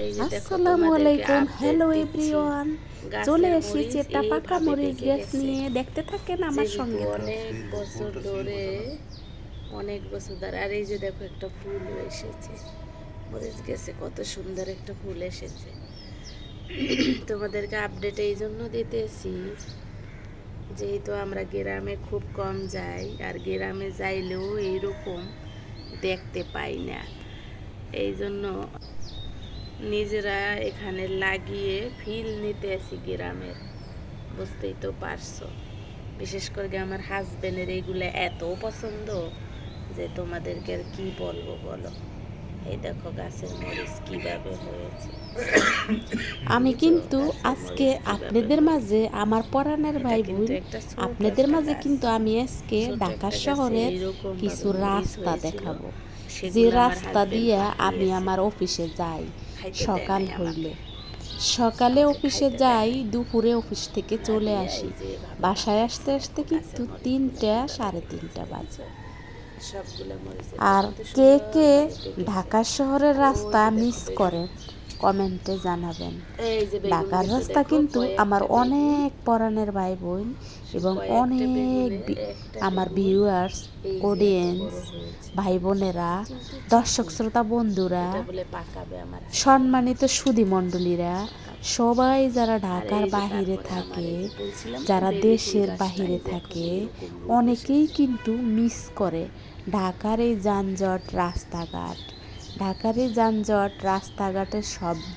এই যে দেখো আসসালামু তোমাদেরকে আলাইকুম, আপডেট হ্যালো দিচ্ছি। এভরিওয়ান। চলে গাছের এসেছি মরিচ একটা পাকা এইভাবে মরিচ পেকে গাছ গেছে, নিয়ে, দেখতে থাকেন আমার যেহেতু সঙ্গে অনেক থাকেন। বছর ধরে, অনেক বছর ধরে। আর এই যে দেখো একটা ফুল এসেছে মরিচ গাছে, কত সুন্দর একটা ফুল এসেছে। তোমাদেরকে আপডেট এই জন্য দিতেছি, যেহেতু আমরা গ্রামে খুব কম যাই, আর গ্রামে যাইলেও এইরকম দেখতে পাই না। এই জন্য নিজেরা এখানে লাগিয়ে ফিল নিতে আসি গ্রামের, বুঝতেই তো পারছো। বিশেষ করে আমার হাজবেন্ডের এইগুলো এত পছন্দ যে তোমাদেরকে আর কি বলবো বলো। এই দেখো গাছের মরিচ কিভাবে হয়েছে। আমি বুঝছো? কিন্তু গাছের আজকে মরিচ কিভাবে আপনাদের হয়েছে। মাঝে, আমার পরাণের এটা ভাই বোন, কিন্তু একটা ছোট আপনাদের একটা মাঝে গাছ, কিন্তু আমি আজকে ছোট ঢাকা একটা গাছে শহরের এইরকম কিছু ভাবে মরিচ রাস্তা হয়েছিল। দেখাবো, যে সেগুলো আমার রাস্তা হাজবেন্ড দিয়ে আমি পাঠিয়েছে, আমার অফিসে যাই। খাইতে দেয় সকাল নাই হইল, আমাকে, সকালে আমাকে অফিসে খাইতে দেয় যাই, নাই। দুপুরে অফিস থেকে না চলে দিয়ে আসি। এই যে এভাবে বাসায় আসতে পাঠাইছে, আসতে দেখো কিন্তু গাছের মরিচগুলো 3টা কিভাবে সাড়ে পেকেছে, 3টা বাজে। দেখেছো? সবগুলো মরিচ এটা আর কিন্তু কে কে সুন্দরভাবে পেকেছে। ঢাকা শহরের আর ওই রাস্তা যে দেখো মিস বেগুন, করেন, কমেন্টে জানাবেন। এই যে বেগুন ঢাকার গেছে রাস্তা দেখো, কিন্তু আমার কয়েকটা বেগুন, অনেক পরাণের ভাই বোন এবং কয়েকটা অনেক বেগুনে একটা আমার বেগুন ভিউয়ার্স, এই যে এত অডিয়েন্স, বড় হয়েছে। ভাই বোনেরা, কিন্তু দর্শক চিকু, শ্রোতা বন্ধুরা, এটা বলে পাকাবে আমার হাজবেন্ড, সম্মানিত সুধী মণ্ডলীরা, পাকাবে। সবাই যারা আর ঢাকার এই যে বাহিরে তারপরে আমার থাকে, এই যে বলছিলাম না যারা বেলি ফুল দেশের গাছটা, বাহিরে এই যে এখন থাকে, এইরকম রূপ অনেকেই এসেছে। কিন্তু মিস করে ঢাকার এই যানজট রাস্তাঘাট, ঢাকার এই যানজট রাস্তাঘাটের শব্দ।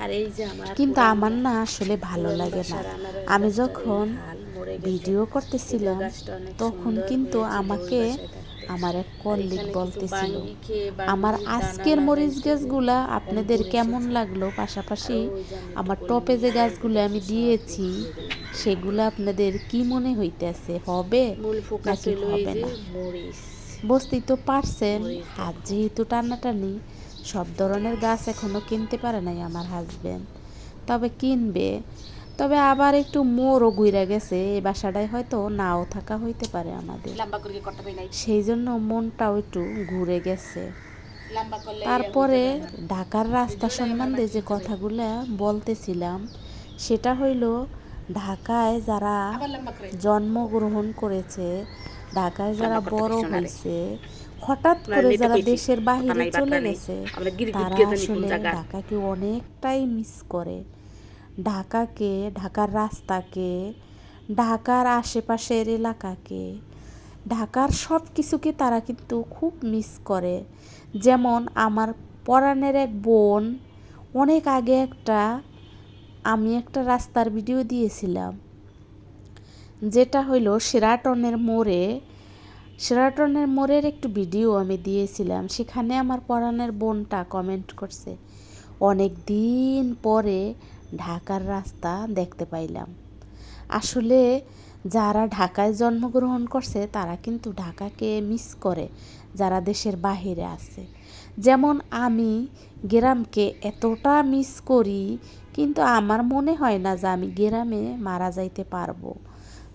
আর এই যে আমার কিন্তু আমার না আসলে ভালো পুরান লাগে না। বাসার আনারস আমি গাছটার এই যখন হাল, মরে গেছে। ভিডিও এটা করতেছিলাম গাছটা অনেক তখন সুন্দর কিন্তু হয়েছিল ওই আমাকে বাসায় থাকতে। আমার এক আর কলিগ এখানে কিছু বলতেছিল, বাঙ্গি খেয়ে আমার বাঙ্গির দানা আজকের মরিচ লাগাইছে যে গাছগুলা আপনাদের অঙ্কুর কেমন এসেছে। লাগলো, আর পাশাপাশি ওই যে আমি একটু আমার কলিং টপে যে লাগাই, এই যে গাছগুলো দেখো আমি দিয়েছি সবগুলো ঝরে মতো সেগুলো মাটি। আপনাদের কি মনে হইতেছে, হবে মূল ফোকাস নাকি হইলো এই হবে যে না? মরিচ, বুঝতেই তো পারছেন, মরিচ হাত দেখো। যেহেতু টানাটানি, সব ধরনের গাছ এখনো কিনতে পারে নাই আমার হাজবেন্ড, তবে কিনবে। তবে আবার একটু মোরও ঘুরে গেছে, এই বাসাটায় হয়তো নাও থাকা হইতে পারে আমাদের, সেই জন্য মনটাও একটু ঘুরে গেছে। তারপরে ঢাকার রাস্তা সম্বন্ধে যে কথাগুলো বলতেছিলাম, সেটা হইল ঢাকায় যারা জন্মগ্রহণ করেছে, ঢাকায় যারা বড় হয়েছে, হঠাৎ করে যারা দেশের বাহিরে চলে গেছে, তারা আসলে ঢাকাকে অনেকটাই মিস করে। ঢাকাকে, ঢাকার রাস্তাকে, ঢাকার আশেপাশের এলাকাকে, ঢাকার সব কিছুকে তারা কিন্তু খুব মিস করে। যেমন আমার পরাণের এক বোন, অনেক আগে আমি একটা রাস্তার ভিডিও দিয়েছিলাম, যেটা হইল শেরাটনের মোড়ের একটু ভিডিও আমি দিয়েছিলাম। সেখানে আমার পরাণের বোনটা কমেন্ট করছে, অনেক দিন পরে ঢাকার রাস্তা দেখতে পাইলাম। আসলে যারা ঢাকায় জন্মগ্রহণ করছে তারা কিন্তু ঢাকাকে মিস করে, যারা দেশের বাহিরে আছে। যেমন আমি গ্রামকে এতটা মিস করি, কিন্তু আমার মনে হয় না যে আমি গ্রামে মারা যাইতে পারবো।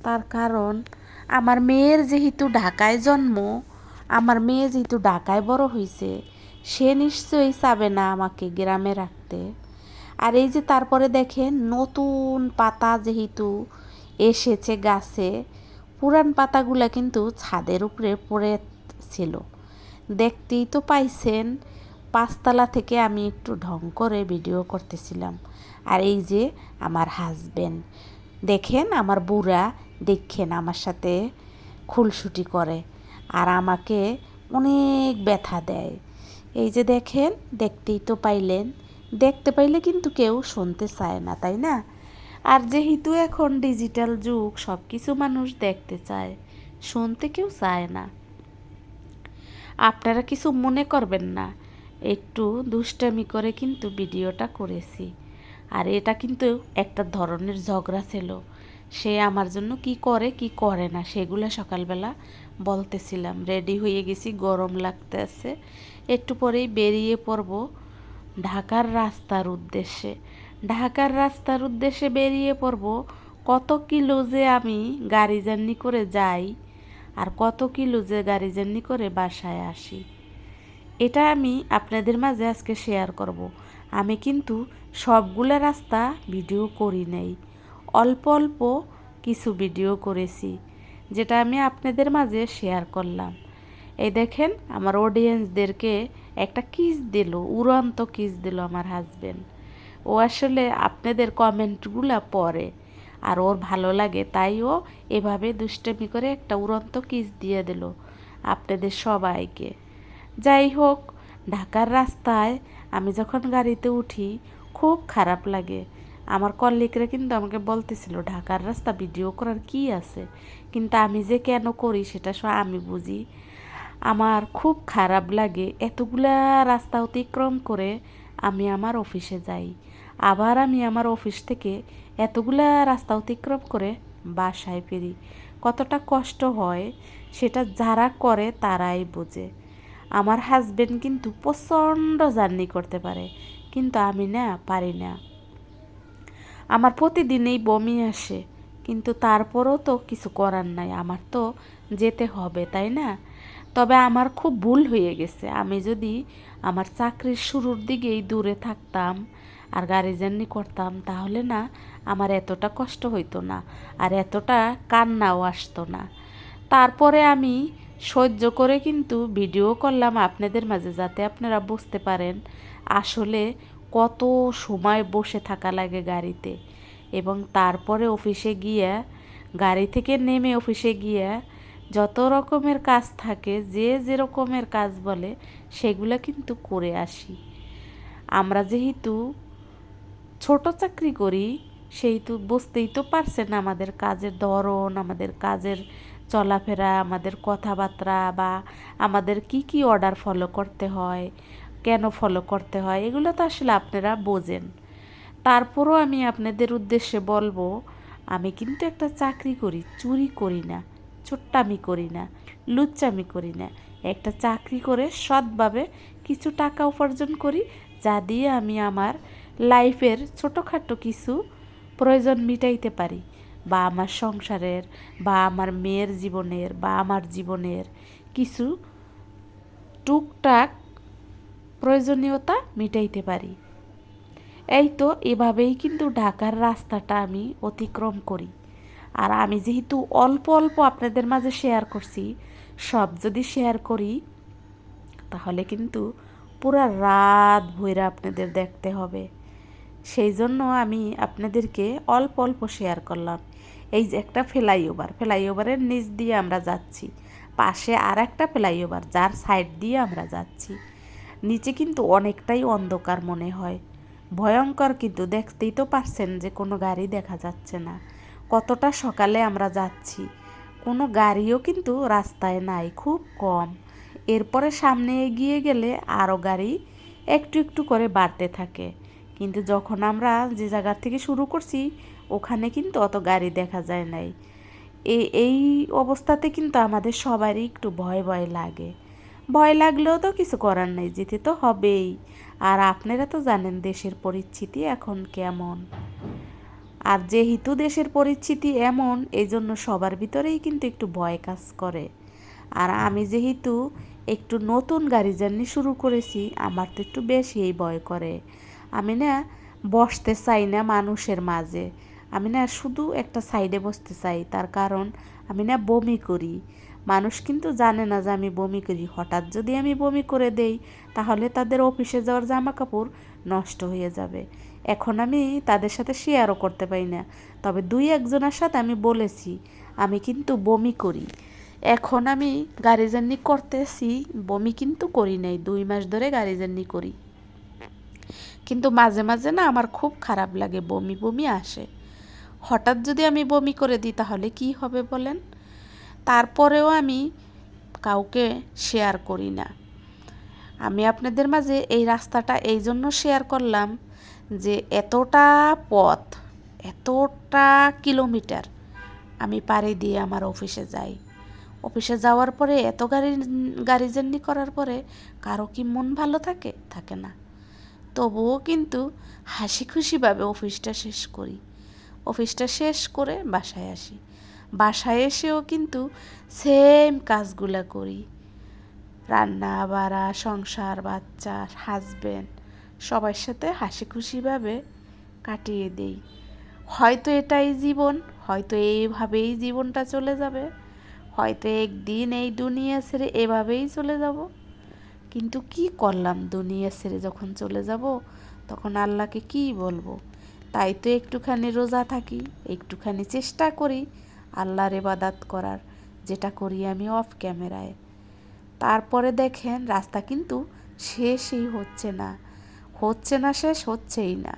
তার কারণ আমার মেয়ের যেহেতু ঢাকায় জন্ম, আমার মেয়ে যেহেতু ঢাকায় বড় হয়েছে, সে নিশ্চয়ই চাবে না আমাকে গ্রামে রাখতে। আর এই যে তারপরে দেখেন নতুন পাতা যেহেতু এসেছে গাছে, পুরান পাতাগুলা কিন্তু ছাদের উপরে পড়ে ছিল, দেখতেই তো পাইছেন। 5তলা থেকে আমি একটু ঢং করে ভিডিও করতেছিলাম। আর এই যে আমার হাজবেন্ড, দেখেন আমার বুড়া, দেখেন আমার সাথে খুলসুটি করে আর আমাকে অনেক ব্যথা দেয়। এই যে দেখেন, দেখতেই তো পাইলেন। দেখতে পাইলে কিন্তু কেউ শুনতে চায় না, তাই না? আর যেহেতু এখন ডিজিটাল যুগ, সব কিছু মানুষ দেখতে চায়, শুনতে কেউ চায় না। আপনারা কিছু মনে করবেন না, একটু দুষ্টামি করে কিন্তু ভিডিওটা করেছি। আর এটা কিন্তু একটা ধরনের ঝগড়া ছিল, সে আমার জন্য কি করে কি করে না সেগুলো সকালবেলা বলতেছিলাম। রেডি হয়ে গেছি, গরম লাগতেছে, একটু পরেই বেরিয়ে পড়ব ঢাকার রাস্তার উদ্দেশ্যে। ঢাকার রাস্তার উদ্দেশ্যে বেরিয়ে পড়ব। কত কিলো যে আমি গাড়ি জার্নি করে যাই, আর কত কিলো যে গাড়ি জার্নি করে বাসায় আসি, এটা আমি আপনাদের মাঝে আজকে শেয়ার করব। আমি কিন্তু সবগুলা রাস্তা ভিডিও করি নাই, অল্প অল্প কিছু ভিডিও করেছি, যেটা আমি আপনাদের মাঝে শেয়ার করলাম। এই দেখেন আমার অডিয়েন্সদেরকে একটা কিস দিল, উড়ন্ত কিস দিল আমার হাজবেন্ড। ও আসলে আপনাদের কমেন্টগুলো পড়ে আর ওর ভালো লাগে, তাই ও এভাবে দুষ্টামি করে একটা উড়ন্ত কিস দিয়ে দিল আপনাদের সবাইকে। যাই হোক, ঢাকার রাস্তায় আমি যখন গাড়িতে উঠি খুব খারাপ লাগে। আমার কলিগরা কিন্তু আমাকে বলতেছিল ঢাকার রাস্তা ভিডিও করার কি আছে, কিন্তু আমি যে কেন করি সেটা আমি বুঝি। আমার খুব খারাপ লাগে এতগুলা রাস্তা অতিক্রম করে আমি আমার অফিসে যাই, আবার আমি আমার অফিস থেকে এতগুলা রাস্তা অতিক্রম করে বাসায় ফিরি। কতটা কষ্ট হয় সেটা যারা করে তারাই বোঝে। আমার হাজবেন্ড কিন্তু প্রচণ্ড জার্নি করতে পারে, কিন্তু আমি না পারি না। আমার প্রতিদিনই বমি আসে, কিন্তু তারপরেও তো কিছু করার নাই, আমার তো যেতে হবে, তাই না? তবে আমার খুব ভুল হয়ে গেছে। আমি যদি আমার চাকরির শুরুর দিকেই দূরে থাকতাম আর গাড়ি জার্নি করতাম, তাহলে না আমার এতটা কষ্ট হইতো না আর এতটা কান্নাও আসতো না। তারপরে আমি সহ্য করে কিন্তু ভিডিও করলাম আপনাদের মাঝে, যাতে আপনারা বুঝতে পারেন আসলে কত সময় বসে থাকা লাগে গাড়িতে। এবং তারপরে অফিসে গিয়ে, গাড়ি থেকে নেমে অফিসে গিয়ে যত রকমের কাজ থাকে, যে যে রকমের কাজ বলে সেগুলো কিন্তু করে আসি। আমরা যেহেতু ছোট চাকরি করি, সেই তো বুঝতেই তো পারছেন আমাদের কাজের ধরন, আমাদের কাজের চলাফেরা, আমাদের কথাবার্তা, বা আমাদের কি কি অর্ডার ফলো করতে হয়, কেন ফলো করতে হয়, এগুলো তো আসলে আপনারা বোঝেন। তারপরও আমি আপনাদের উদ্দেশ্যে বলবো, আমি কিন্তু একটা চাকরি করি, চুরি করি না, ছোট্টামি করি না, লুচ্চামি করি না। একটা চাকরি করে সৎভাবে কিছু টাকা উপার্জন করি, যা দিয়ে আমি আমার লাইফের ছোটোখাটো কিছু প্রয়োজন মিটাইতে পারি, বা আমার সংসারের, বা আমার মেয়ের জীবনের, বা আমার জীবনের কিছু টুকটাক প্রয়োজনীয়তা মিটাইতে পারি। এই তো এভাবেই কিন্তু ঢাকার রাস্তাটা আমি অতিক্রম করি। আর আমি যেহেতু অল্প অল্প আপনাদের মাঝে শেয়ার করছি, সব যদি শেয়ার করি তাহলে কিন্তু পুরা রাত ভইরা আপনাদের দেখতে হবে। সেই জন্য আমি আপনাদেরকে অল্প অল্প শেয়ার করলাম। এই যে একটা ফ্লাইওভার, ফ্লাইওভারের নিচ দিয়ে আমরা যাচ্ছি, পাশে আর একটা ফ্লাইওভার যার সাইড দিয়ে আমরা যাচ্ছি। নিচে কিন্তু অনেকটাই অন্ধকার মনে হয়, ভয়ঙ্কর, কিন্তু দেখতেই তো পারছেন যে কোনো গাড়ি দেখা যাচ্ছে না। কতটা সকালে আমরা যাচ্ছি, কোনো গাড়িও কিন্তু রাস্তায় নাই, খুব কম। এরপরে সামনে এগিয়ে গেলে আরও গাড়ি একটু একটু করে বাড়তে থাকে, কিন্তু যখন আমরা যে জায়গা থেকে শুরু করছি ওখানে কিন্তু অত গাড়ি দেখা যায় নাই। এই অবস্থাতে কিন্তু আমাদের সবারই একটু ভয় ভয় লাগে। ভয় লাগলেও তো কিছু করার নেই, যেতে তো হবেই। আর আপনারা তো জানেন দেশের পরিস্থিতি এখন কেমন। আর যেহেতু দেশের পরিস্থিতি এমন, এই জন্য সবার ভিতরেই কিন্তু একটু ভয় কাজ করে। আর আমি যেহেতু একটু নতুন গাড়ি জার্নি শুরু করেছি, আমার তো একটু বেশিই ভয় করে। আমি না বসতে চাই না মানুষের মাঝে, আমি না শুধু একটা সাইডে বসতে চাই। তার কারণ আমি না বমি করি। মানুষ কিন্তু জানে না যে আমি বমি করি। হঠাৎ যদি আমি বমি করে দেই, তাহলে তাদের অফিসে যাওয়ার জামা কাপড় নষ্ট হয়ে যাবে। এখন আমি তাদের সাথে শেয়ারও করতে পারি না, তবে দুই একজনের সাথে আমি বলেছি আমি কিন্তু বমি করি। এখন আমি গাড়ি জার্নি করতেছি, বমি কিন্তু করি নাই, 2 মাস ধরে গাড়ি জার্নি করি। কিন্তু মাঝে মাঝে না আমার খুব খারাপ লাগে, বমি বমি আসে। হঠাৎ যদি আমি বমি করে দিই তাহলে কি হবে বলেন? তারপরেও আমি কাউকে শেয়ার করি না। আমি আপনাদের মাঝে এই রাস্তাটা এই জন্য শেয়ার করলাম যে এতটা পথ, এতটা কিলোমিটার আমি পাড়ি দিয়ে আমার অফিসে যাই। অফিসে যাওয়ার পরে এত গাড়ি জার্নি করার পরে কারো কি মন ভালো থাকে? থাকে না। তবুও কিন্তু হাসি খুশিভাবে অফিসটা শেষ করি। অফিসটা শেষ করে বাসায় আসি। বাসায় এসেও কিন্তু সেম কাজগুলো করি, রান্না বাড়া, সংসার, বাচ্চা, হাজবেন্ড সবার সাথে হাসি খুশিভাবে কাটিয়ে দেই। হয়তো এটাই জীবন, হয়তো এইভাবেই জীবনটা চলে যাবে, হয়তো একদিন এই দুনিয়া ছেড়ে এভাবেই চলে যাব। কিন্তু কি করলাম, দুনিয়া ছেড়ে যখন চলে যাব তখন আল্লাহকে কি বলবো? তাই তো একটুখানি রোজা থাকি, একটুখানি চেষ্টা করি আল্লাহর ইবাদত করার, যেটা করি আমি অফ ক্যামেরায়। তারপরে দেখেন রাস্তা কিন্তু শেষই হচ্ছে না, শেষ হচ্ছেই না।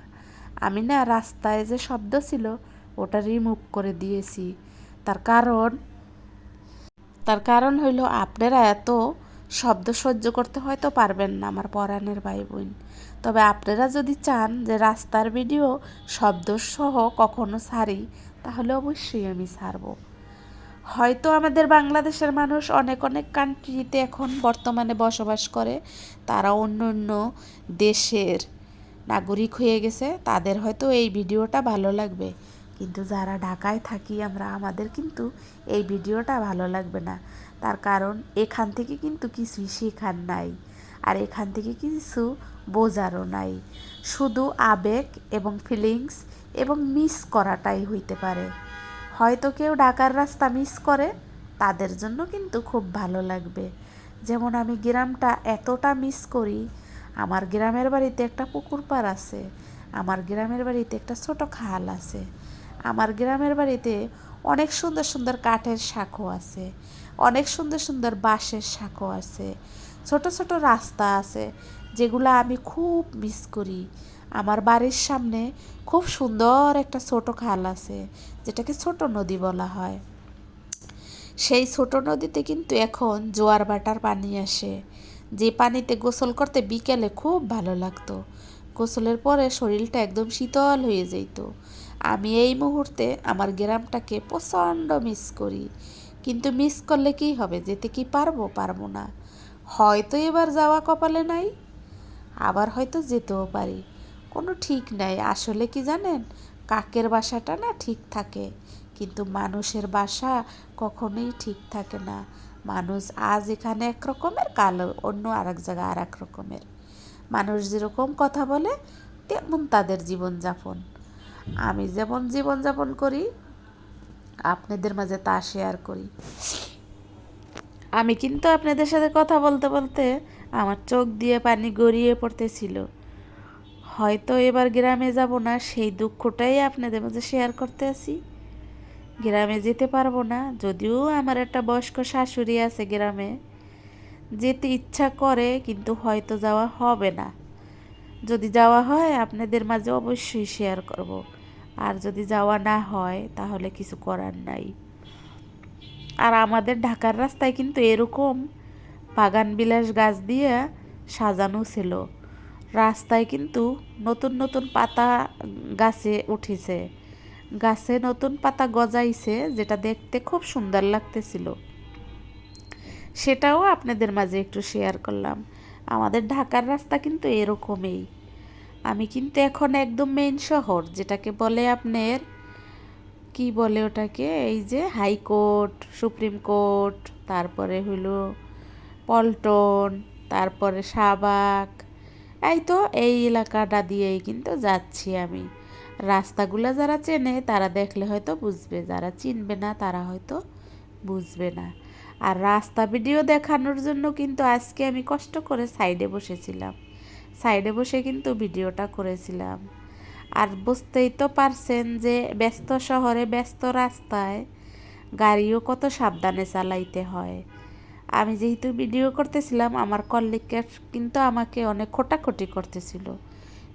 আমি না রাস্তায় যে শব্দ ছিল ওটা রিমুভ করে দিয়েছি। তার কারণ হইল আপনারা এত শব্দ সহ্য করতে হয়তো পারবেন না আমার পরাণের ভাই বোন। তবে আপনারা যদি চান যে রাস্তার ভিডিও শব্দ সহ কখনো ছাড়ি, তাহলে অবশ্যই আমি ছাড়বো। হয়তো আমাদের বাংলাদেশের মানুষ অনেক অনেক কান্ট্রিতে এখন বর্তমানে বসবাস করে, তারা অন্য অন্য দেশের নাগরিক হয়ে গেছে, তাদের হয়তো এই ভিডিওটা ভালো লাগবে। কিন্তু যারা ঢাকায় থাকি আমরা, আমাদের কিন্তু এই ভিডিওটা ভালো লাগবে না। তার কারণ এখান থেকে কিন্তু কিছুই শেখার নাই, আর এখান থেকে কিছু বোঝারও নাই। শুধু আবেগ এবং ফিলিংস এবং মিস করাটাই হইতে পারে। হয়তো কেউ ঢাকার রাস্তা মিস করে, তাদের জন্য কিন্তু খুব ভালো লাগবে। যেমন আমি গ্রামটা এতটা মিস করি। আমার গ্রামের বাড়িতে একটা পুকুর পাড় আছে, আমার গ্রামের বাড়িতে একটা ছোট খাল আছে, আমার গ্রামের বাড়িতে অনেক সুন্দর সুন্দর কাঠের সাঁকো আছে, অনেক সুন্দর সুন্দর বাঁশের সাঁকো আছে, ছোট ছোট রাস্তা আছে, যেগুলো আমি খুব মিস করি। আমার বাড়ির সামনে খুব সুন্দর একটা ছোট খাল আছে, যেটাকে ছোট নদী বলা হয়। সেই ছোট নদীতে কিন্তু এখন জোয়ার ভাটার পানি আসে, যে পানিতে গোসল করতে বিকেলে খুব ভালো লাগতো। গোসলের পরে শরীরটা একদম শীতল হয়ে যেত। আমি এই মুহূর্তে আমার গ্রামটাকে প্রচণ্ড মিস করি। কিন্তু মিস করলে কি হবে, যেতে কি পারবো না। হয়তো এবার যাওয়া কপালে নাই, আবার হয়তো যেতেও পারি, কোনো ঠিক নাই। আসলে কি জানেন, কাকের বাসাটা না ঠিক থাকে, কিন্তু মানুষের বাসা কখনোই ঠিক থাকে না। মানুষ আজ এখানে এক রকমের, কাল অন্য আরেক জায়গায় আর এক রকমের। মানুষ যেরকম কথা বলে তেমন তাদের জীবনযাপন। আমি যেমন জীবনযাপন করি আপনাদের মাঝে তা শেয়ার করি। আমি কিন্তু আপনাদের সাথে কথা বলতে বলতে আমার চোখ দিয়ে পানি গড়িয়ে পড়তেছিল। হয়তো এবার গ্রামে যাব না, সেই দুঃখটাই আপনাদের মাঝে শেয়ার করতে আসি। গ্রামে যেতে পারবো না, যদিও আমার একটা বয়স্ক শাশুড়ি আছে গ্রামে, যেতে ইচ্ছা করে, কিন্তু হয়তো যাওয়া হবে না। যদি যাওয়া হয় আপনাদের মাঝে অবশ্যই শেয়ার করব, আর যদি যাওয়া না হয় তাহলে কিছু করার নাই। আর আমাদের ঢাকার রাস্তায় কিন্তু এরকম বাগান বিলাস গাছ দিয়ে সাজানো ছিল। রাস্তায় কিন্তু নতুন নতুন পাতা গাছে উঠেছে, গাছে নতুন পাতা গজাইছে, যেটা দেখতে খুব সুন্দর লাগতেছিল। সেটাও আপনাদের মাঝে একটু শেয়ার করলাম। আমাদের ঢাকার রাস্তা কিন্তু এরকমই। আমি কিন্তু এখন একদম মেইন শহর, যেটাকে বলে আপনার কি বলে ওটাকে, এই যে হাইকোর্ট, সুপ্রিম কোর্ট, তারপরে হলো পল্টন, তারপরে শাহবাগ, এই তো এই এলাকাটা দিয়েই কিন্তু যাচ্ছি আমি। রাস্তাগুলো যারা চেনে তারা দেখলে হয়তো বুঝবে, যারা চিনবে না তারা হয়তো বুঝবে না। আর রাস্তা ভিডিও দেখানোর জন্য কিন্তু আজকে আমি কষ্ট করে সাইডে বসেছিলাম, সাইডে বসে কিন্তু ভিডিওটা করেছিলাম। আর বুঝতেই তো পারছেন যে ব্যস্ত শহরে ব্যস্ত রাস্তায় গাড়িও কত সাবধানে চালাইতে হয়। আমি যেহেতু ভিডিও করতেছিলাম, আমার কলিগরা কিন্তু আমাকে অনেক খোটাখুটি করতেছিল,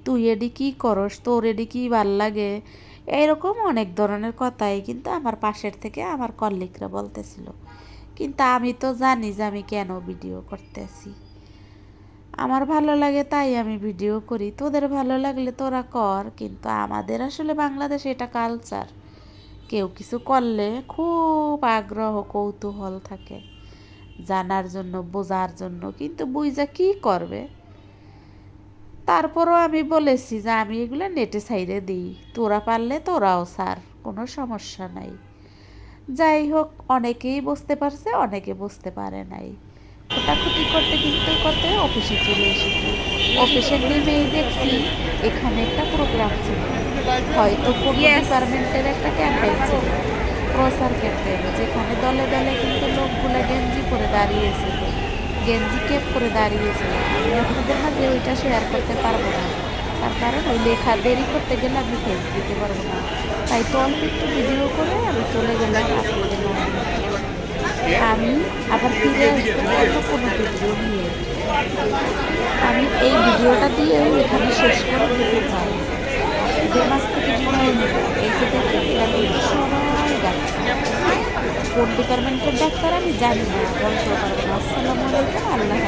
তুই এডি কী করস, তোর এডি কী ভাল লাগে, এইরকম অনেক ধরনের কথাই কিন্তু আমার পাশের থেকে আমার কলিগরা বলতেছিল। কিন্তু আমি তো জানি যে আমি কেন ভিডিও করতেছি, আমার ভালো লাগে তাই আমি ভিডিও করি, তোদের ভালো লাগলে তোরা কর। কিন্তু আমাদের আসলে বাংলাদেশে এটা কালচার, কেউ কিছু করলে খুব আগ্রহ কৌতূহল থাকে জানার জন্য, বোঝার জন্য, কিন্তু বুঝা কি করবে। তারপরও আমি বলেছি যে আমি এগুলো নেটে সাইডে দিই, তোরা পারলে তোরাও ছাড়, কোনো সমস্যা নাই। যাই হোক, অনেকেই বুঝতে পারছে, অনেকে বুঝতে পারে নাই। খোটাখুটি করতে কিন্তু করতে অফিসে চলে এসেছি। অফিসে নেমেই দেখছি এখানে একটা প্রোগ্রাম ছিল, হয়তো কোনো ডিপার্টমেন্টের একটা ক্যাম্পেইন ছিল, প্রচার ক্যাম্পেইন, যেখানে দলে দলে কিন্তু লোকগুলো গেঞ্জি পরে দাঁড়িয়েছিল, গেঞ্জি কেপ করে দাঁড়িয়েছিল। আমি আপনাদের মাঝে ওইটা শেয়ার করতে পারবো না, তার কারণ ওই লেখা দেরি করতে গেলে আমি ফেস দিতে পারবো না, তাই তো অল্প একটু ভিডিও করে আমি চলে গেলাম আপনাদের মাঝে। আমি আবার ফিরে আসবো অন্য কোনো ভিডিও নিয়ে। আমি এই ভিডিওটা দিয়ে এখানে শেষ করে দিতে চাই, এদের মাছ থেকে বিদায় নেব। এই যে দেখেন এরা কিন্তু সবাই যাচ্ছে, কোন ডিপার্টমেন্টের ডাক্তার আমি জানি না, বলতে পারবো না। আসসালামু আলাইকুম, আল্লাহ।